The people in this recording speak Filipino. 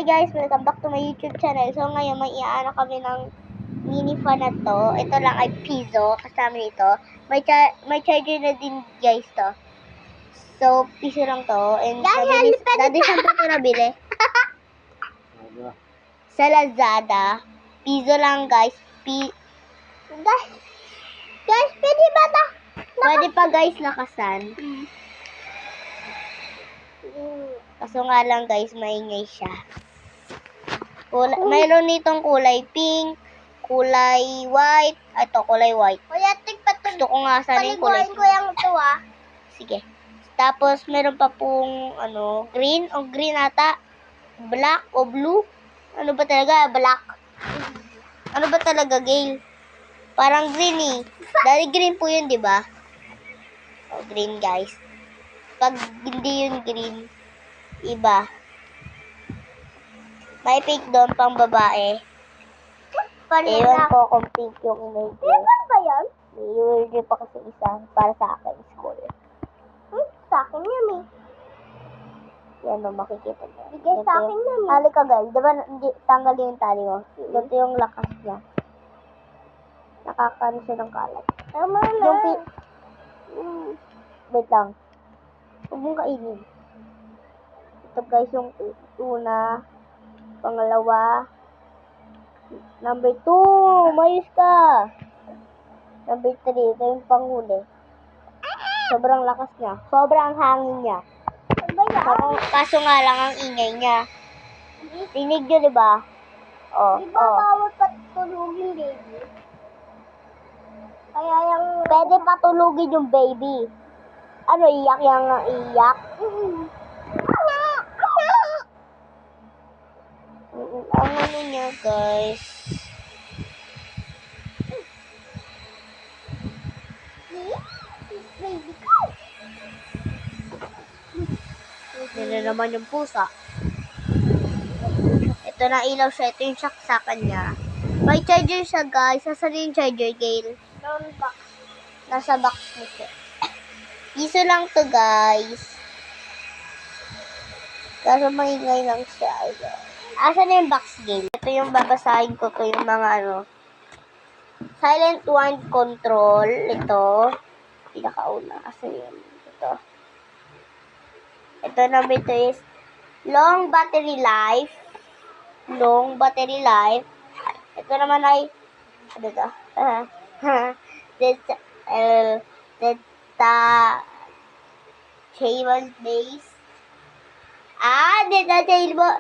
Hi guys, welcome back to my YouTube channel. So ngayon may iaano kami ng mini fan na to. Ito lang ay piso, kasama nito. May charger na din guys to. So piso lang to. And dati saan po ito nabili? Sa Lazada. Piso lang guys. Guys, pwede ba ta? Pwede pa guys lakasan. Kaso nga lang guys, maingay siya. Mayroon nitong kulay pink, kulay white. Ito, kulay white. Kuya, gusto ko nga sana yung kulay pink. Ko yung ito Sige. Tapos, meron pa pong, green o green ata. Black o blue. Ano ba talaga? Black. Ano ba talaga, Gail? Parang green eh. Dahil green po yun, di ba? O, green guys. Pag hindi yun green, iba. May pink doon pang babae. Ewan ko kung pink yung image ko. Meron ba yan? May order pa kasi isa para sa akin school. Sa akin yan eh. Yan o, makikita mo. Bigay sa akin yan eh. Halika guys, diba tanggal yung tali mo? Ganito yung lakas niya. Nakakano siya ng kalat. Tama na. Wait lang. Huwag mong kainin. Ito guys yung una. Pangalawa. Number 2. Mayos ka. Number 3. Ito yung panghuli. Sobrang lakas niya. Sobrang hangin niya. Kaso nga lang ang ingay niya. Rinig nyo, diba? Diba bawal patulugin, baby? Kaya yung... Pwede patulugin yung baby. Ano, iyak yang iyak? Ang ano niya, guys. Baby ko. Yan na naman yung pusa. Ito na ilaw siya. Ito yung saksakan niya. May charger siya, guys. Nasaan yung charger, Gail? Nasa box mo siya. Piso lang to, guys. Kaso maingay lang siya. Asan na yung box, Gail? Ito yung babasahin ko. Ito yung mga silent wand control. Ito. Pinakauna. Asan yun? Ito. Ito naman ito is long battery life. Long battery life. Ito naman ay ano ito? Detachable base. Detachable